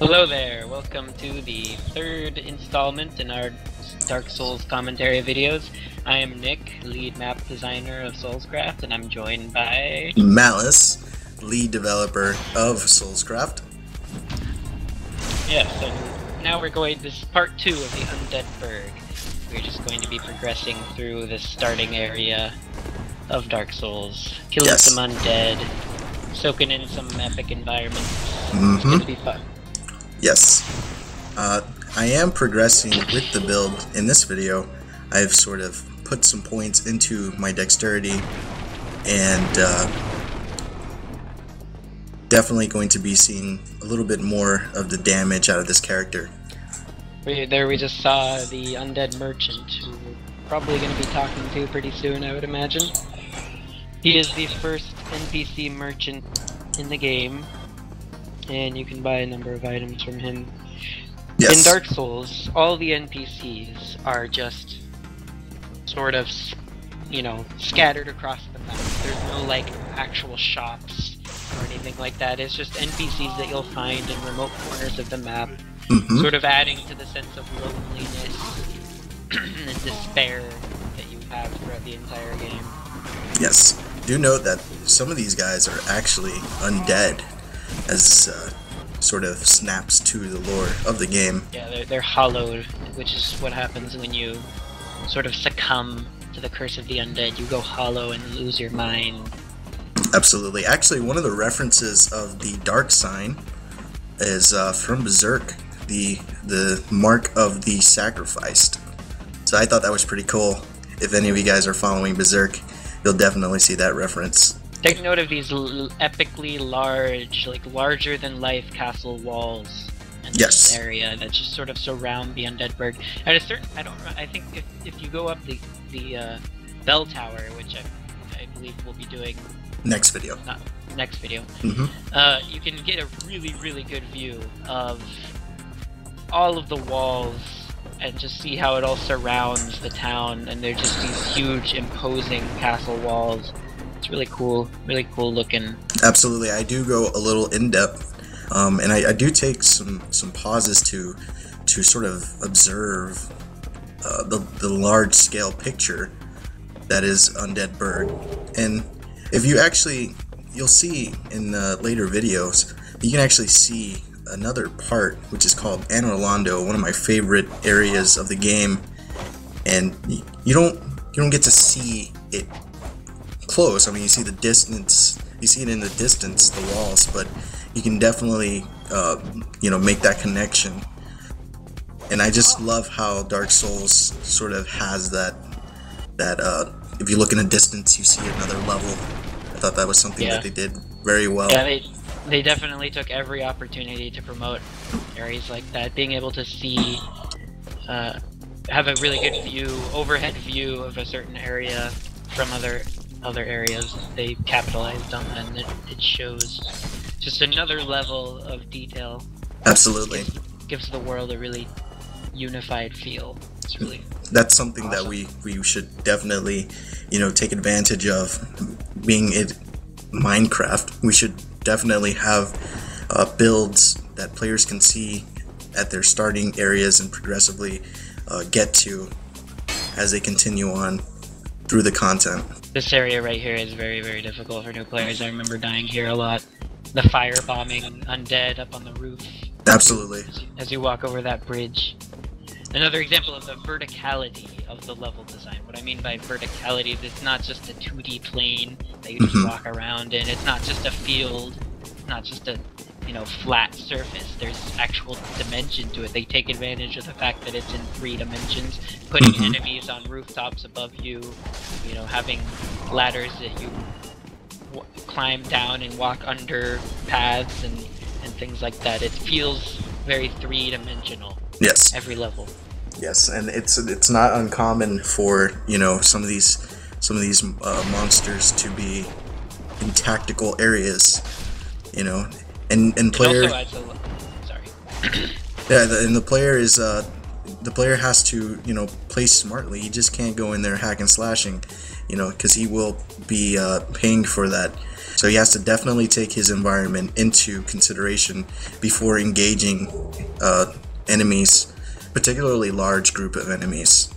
Hello there, welcome to the third installment in our Dark Souls commentary videos. I am Nick, lead map designer of SoulsCraft, and I'm joined by... Malice, lead developer of SoulsCraft. Yes, and now we're going, this is part 2 of the Undead Burg. We're just going to be progressing through the starting area of Dark Souls, killing some undead, soaking in some epic environments. It's going to be fun. Yes. I am progressing with the build. In this video, I've sort of put some points into my dexterity and definitely going to be seeing a little bit more of the damage out of this character. There we just saw the Undead Merchant, who we're probably going to be talking to pretty soon, I would imagine. He is the first NPC merchant in the game, and you can buy a number of items from him. Yes. In Dark Souls, all the NPCs are just sort of, you know, scattered across the map. There's no, like, actual shops or anything like that. It's just NPCs that you'll find in remote corners of the map, sort of adding to the sense of loneliness and despair that you have throughout the entire game. Yes. Do note that some of these guys are actually undead, as sort of snaps to the lore of the game. Yeah, they're hollowed, which is what happens when you sort of succumb to the curse of the undead. You go hollow and lose your mind. Absolutely. Actually, one of the references of the dark sign is from Berserk, the mark of the sacrificed. So I thought that was pretty cool. If any of you guys are following Berserk, you'll definitely see that reference. Take note of these epically large, like larger than life castle walls in this area that just sort of surround the Undead Burg. At a certain, I think if you go up the bell tower, which I believe we'll be doing next video. Next video. You can get a really good view of all of the walls and just see how it all surrounds the town, and they're just these huge imposing castle walls. It's really cool looking. Absolutely. I do go a little in depth, and I do take some pauses to sort of observe the large scale picture that is Undead Burg. And if you you'll see in the later videos, you can actually see another part which is called Anor Londo, one of my favorite areas of the game, and you don't get to see it close. I mean, you see the distance, you see it in the distance, the walls, but you can definitely make that connection. And I just love how Dark Souls sort of has that if you look in the distance, you see another level. I thought that was something that they did very well. Yeah, they definitely took every opportunity to promote areas like that. Being able to see, have a really good view, overhead view of a certain area from other areas. They capitalized on that, and it shows just another level of detail. Absolutely. Gives the world a really unified feel. It's really that's something awesome. That we should definitely, take advantage of. Being it Minecraft, we should definitely have builds that players can see at their starting areas and progressively get to as they continue on through the content. This area right here is very difficult for new players. I remember dying here a lot. The firebombing undead up on the roof. Absolutely. As you walk over that bridge. Another example of the verticality of the level design. What I mean by verticality, it's not just a 2D plane that you just walk around in. It's not just a field. It's not just a flat surface. There's actual dimension to it. They take advantage of the fact that it's in 3 dimensions, putting enemies on rooftops above you, having ladders that you climb down and walk under paths and things like that. It feels very 3-dimensional. Yes. Every level. Yes, and it's not uncommon for some of these monsters to be in tactical areas, and player. It also adds a sorry. Yeah, and the player is the player has to play smartly. He just can't go in there hack and slashing, because he will be paying for that So he has to definitely take his environment into consideration before engaging enemies, particularly large group of enemies.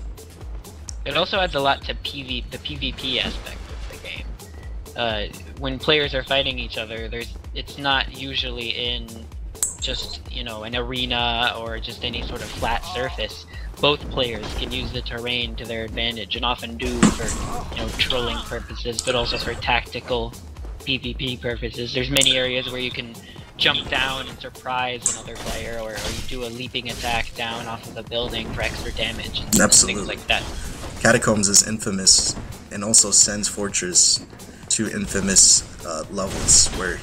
It also adds a lot to the PvP aspect of the game. When players are fighting each other, it's not usually in just, you know, an arena or just any sort of flat surface. Both players can use the terrain to their advantage, and often do for, you know, trolling purposes, but also for tactical PvP purposes. There's many areas where you can jump down and surprise another player, or you do a leaping attack down off of a building for extra damage and Absolutely. things like that. Catacombs is infamous, and also sends Fortress to infamous levels where,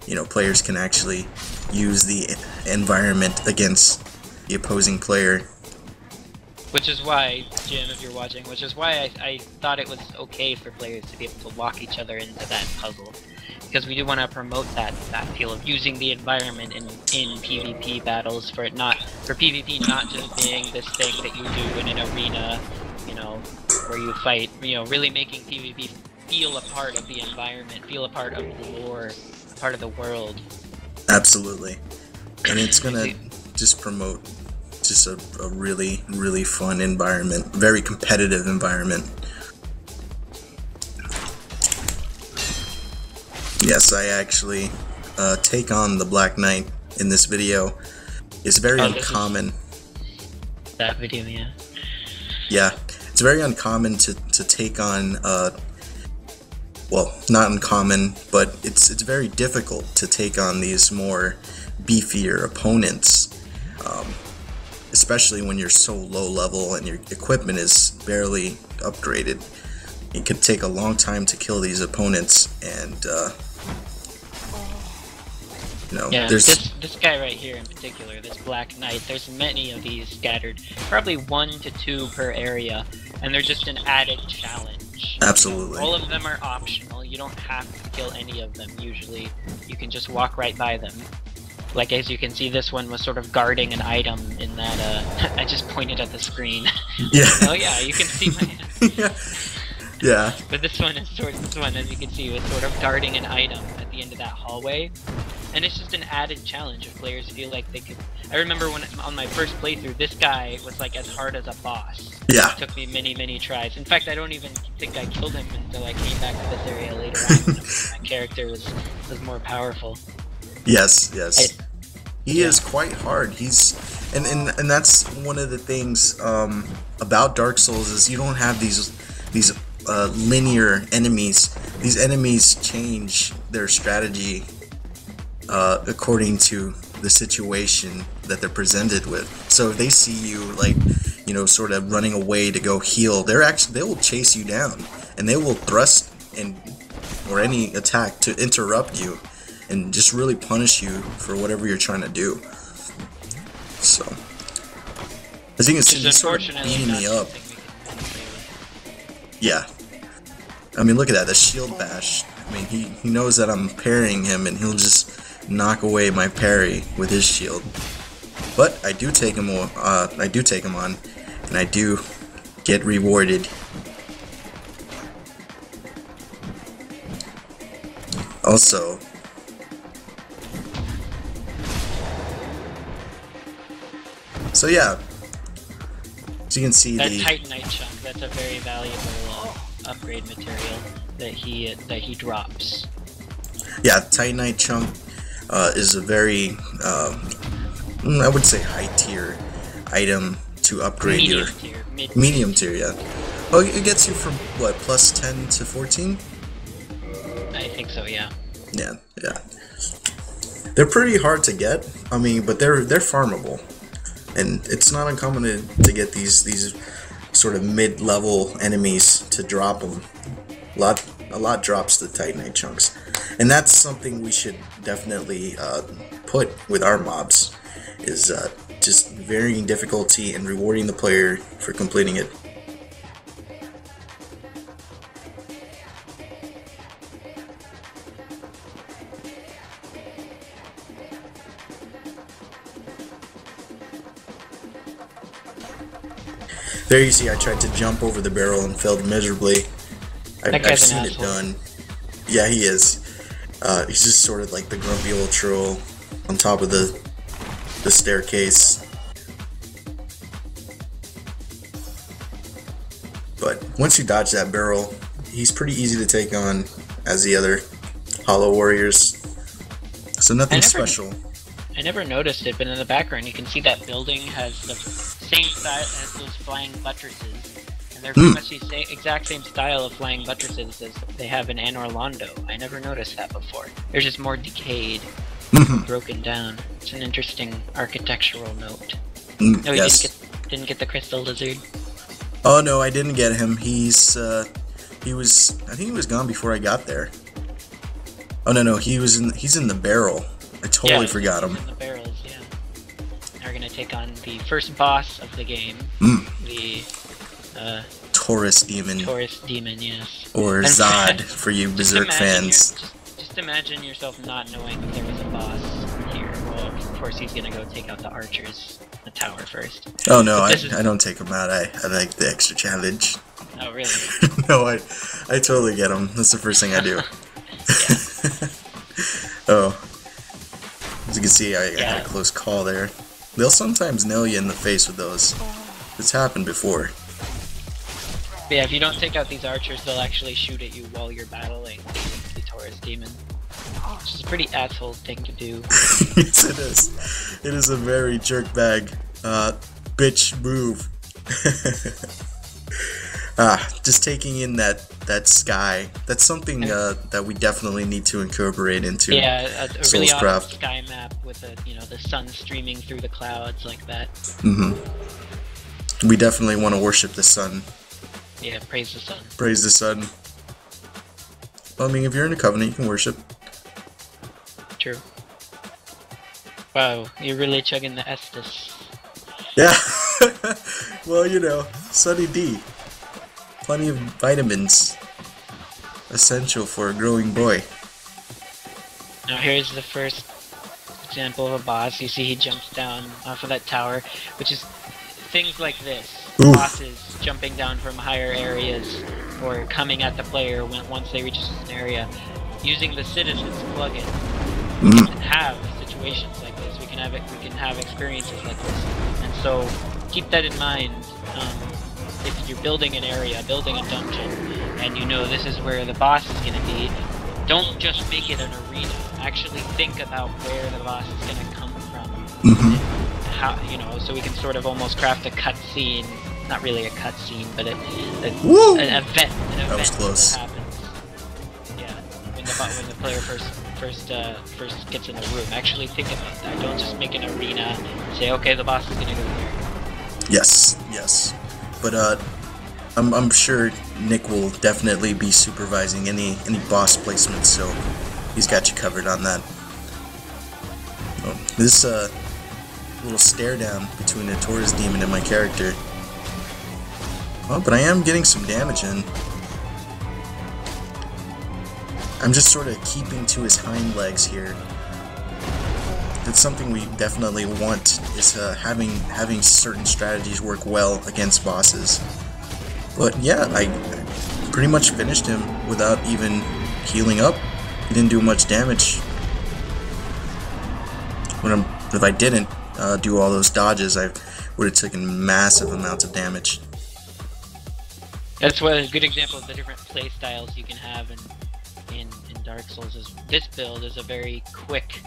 you know, players can actually use the environment against the opposing player. Which is why, Jim, if you're watching, which is why I thought it was okay for players to be able to lock each other into that puzzle. Because we do want to promote that feel of using the environment in PvP battles, for PvP not just being this thing that you do in an arena, you know, where you fight, you know, really making PvP feel a part of the environment, feel a part of the lore, a part of the world. Absolutely. And it's gonna just promote just a really, really fun environment, very competitive environment. Yes, I actually take on the Black Knight in this video. It's very uncommon. That video, yeah. Yeah, it's very uncommon to take on, well, not uncommon, but it's very difficult to take on these more beefier opponents. Especially when you're so low level and your equipment is barely upgraded. It could take a long time to kill these opponents, and you know, yeah, there's this guy right here in particular, this Black Knight. There's many of these scattered, probably 1 to 2 per area, and they're just an added challenge. Absolutely. All of them are optional. You don't have to kill any of them. Usually, you can just walk right by them. Like, as you can see, this one was sort of guarding an item in that, I just pointed at the screen. Yeah. Oh yeah, you can see my hand. Yeah. Yeah. But this one, as you can see, was sort of guarding an item at the end of that hallway. And it's just an added challenge if players feel like they could... I remember when, on my first playthrough, this guy was like as hard as a boss. Yeah. It took me many, many tries. In fact, I don't even think I killed him until I came back to this area later on, when my character was more powerful. Yes, yes. He is quite hard. He's and that's one of the things about Dark Souls, is you don't have these linear enemies. These enemies change their strategy according to the situation that they're presented with. So if they see you, like, you know, sort of running away to go heal, they will chase you down, and they will thrust or any attack to interrupt you and just really punish you for whatever you're trying to do. So, as you can see, he's sort of beating me up. Yeah. I mean, look at that, the shield bash. I mean, he knows that I'm parrying him, and he'll just knock away my parry with his shield. But I do take him on, and I do get rewarded. Also, so yeah, so you can see that the Titanite chunk. That's a very valuable upgrade material that he drops. Yeah, Titanite chunk is a very I would say high tier item to upgrade your medium tier. Yeah. Well, it gets you from what, plus 10 to 14? I think so. Yeah. Yeah, yeah. They're pretty hard to get. I mean, but they're farmable. And it's not uncommon to get these sort of mid-level enemies to drop them. A lot drops the Titanite chunks, and that's something we should definitely put with our mobs, is just varying difficulty and rewarding the player for completing it. There you see, I tried to jump over the barrel and failed miserably. I've seen it done. Yeah, he is. He's just sort of like the grumpy old troll on top of the staircase. But once you dodge that barrel, he's pretty easy to take on as the other Hollow Warriors. So nothing special. I never noticed it, but in the background you can see that building has the same style as those flying buttresses. And they're pretty much the exact same style of flying buttresses as they have in Anor Londo. I never noticed that before. They're just more decayed, broken down. It's an interesting architectural note. No, you didn't get the crystal lizard? Oh no, I didn't get him. I think he was gone before I got there. Oh no, he's in the barrel. I totally forgot him. In the barrels, yeah. Now we're gonna take on the first boss of the game, the Taurus Demon. Taurus Demon, yes. Or Zod for you Berserk fans. Just imagine yourself not knowing that there was a boss here. Well, of course he's gonna go take out the archers, the tower first. Oh no, I don't take him out. I like the extra challenge. Oh really? No, I totally get him. That's the first thing I do. Oh. As you can see, I had a close call there. They'll sometimes nail you in the face with those. It's happened before. But yeah, if you don't take out these archers, they'll actually shoot at you while you're battling the Taurus Demon. Which is a pretty asshole thing to do. Yes, it is. It is a very jerkbag, bitch move. Just taking in that sky. That's something that we definitely need to incorporate into a really SoulsCraft. awesome sky map with the sun streaming through the clouds like that. We definitely want to worship the sun. Yeah, praise the sun. Praise the sun. Well, I mean, if you're in a covenant, you can worship. True. Wow, you're really chugging the Estus. Yeah. Well, you know, Sunny D. Plenty of vitamins. Essential for a growing boy. Now here's the first example of a boss. You see he jumps down off of that tower, which is things like this. Oof. Bosses jumping down from higher areas or coming at the player once they reach a certain area. Using the citizens plugin, we can have situations like this. We can have experiences like this. And so keep that in mind. If you're building an area, building a dungeon, and you know this is where the boss is going to be, don't just make it an arena. Actually think about where the boss is going to come from. How, so we can sort of almost craft a cutscene. Not really a cutscene, but an event. That was close. That happens. Yeah, when the player first gets in the room. Actually think about that. Don't just make an arena and say, okay, the boss is going to go here. Yes. But I'm sure Nick will definitely be supervising any boss placements, so he's got you covered on that. This little stare down between the Taurus Demon and my character. Oh, but I am getting some damage in. I'm just sort of keeping to his hind legs here. That's something we definitely want, is having certain strategies work well against bosses. But yeah, I pretty much finished him without even healing up. He didn't do much damage. If I didn't do all those dodges, I would have taken massive amounts of damage. That's what a good example of the different play styles you can have in Dark Souls is. This build is a very quick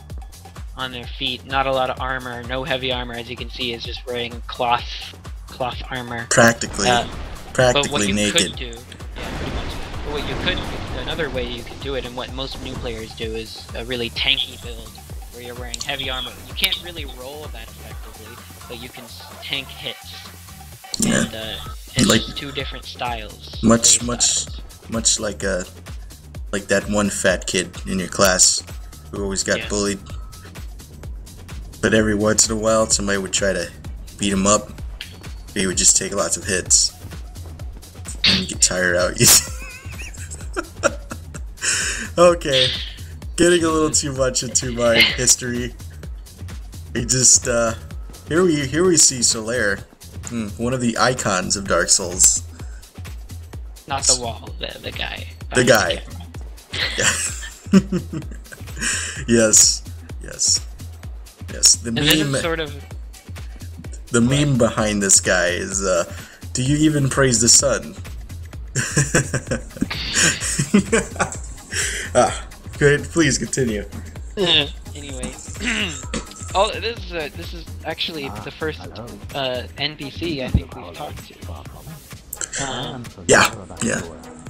on their feet, not a lot of armor, no heavy armor, as you can see, is just wearing cloth armor. Practically naked. Pretty much. But what you could, another way you could do it, and what most new players do, is a really tanky build where you're wearing heavy armor. You can't really roll that effectively, but you can tank hits. Yeah. And it's like, just two different styles. Much like that one fat kid in your class who always got bullied. But every once in a while, somebody would try to beat him up. He would just take lots of hits and get tired out. Okay, getting a little too much into my history. We just here we see Solaire, one of the icons of Dark Souls. Not the wall, the guy. The guy. Yes, yes, yes. The And this meme, is sort of the meme behind this guy is, do you even praise the sun? Go ahead, please continue. anyway. Oh, this is actually the first NPC I think we've talked to. Yeah.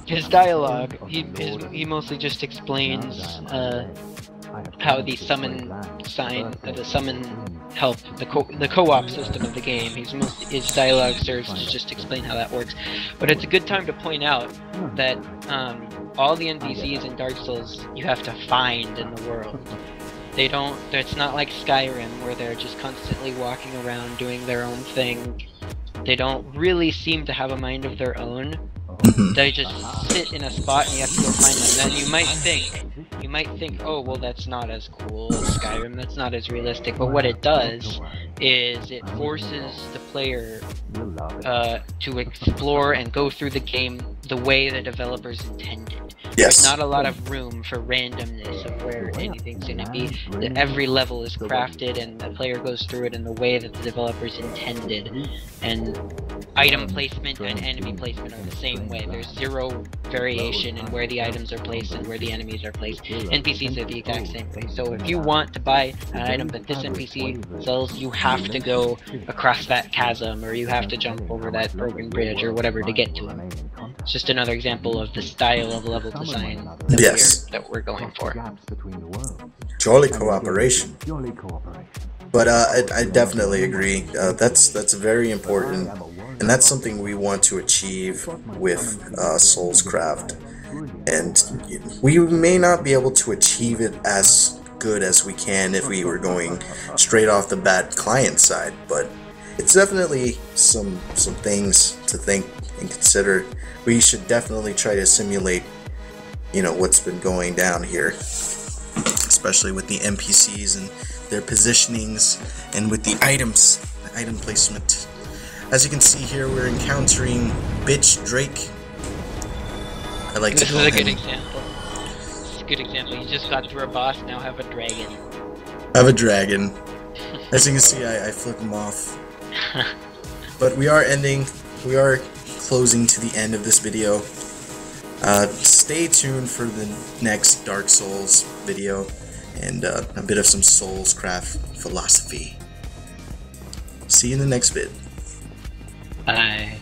His dialogue, he mostly just explains how the summon the summon help, the co-op system of the game. His dialogue serves to just explain how that works. But it's a good time to point out that all the NPCs in Dark Souls you have to find in the world. They don't. It's not like Skyrim where they're just constantly walking around doing their own thing. They don't really seem to have a mind of their own. They just sit in a spot and you have to go find them. Then you might think, oh well, that's not as cool as Skyrim. That's not as realistic. But what it does is it forces the player to explore and go through the game the way the developers intended. Yes. There's not a lot of room for randomness of where anything's going to be. That every level is crafted and the player goes through it in the way that the developers intended. And item placement and enemy placement are the same way. There's zero variation in where the items are placed and where the enemies are placed. NPCs are the exact same way. So if you want to buy an item that this NPC sells, you have to go across that chasm, or you have to jump over that broken bridge or whatever to get to him. It's just another example of the style of level design that we're going for. Jolly cooperation. But I definitely agree. That's very important, and that's something we want to achieve with SoulsCraft. And we may not be able to achieve it as good as we can if we were going straight off the bat client side, but it's definitely some things to think and consider. We should definitely try to simulate, what's been going down here, especially with the NPCs and their positionings, and with the items, the item placement. As you can see here, we're encountering Bitch Drake. I like to call him. This is a good example. This is a good example. You just got through a boss, now have a dragon. Have a dragon. As you can see, I flip him off. But we are closing to the end of this video. Stay tuned for the next Dark Souls video and a bit of some SoulsCraft philosophy. See you in the next vid. Bye.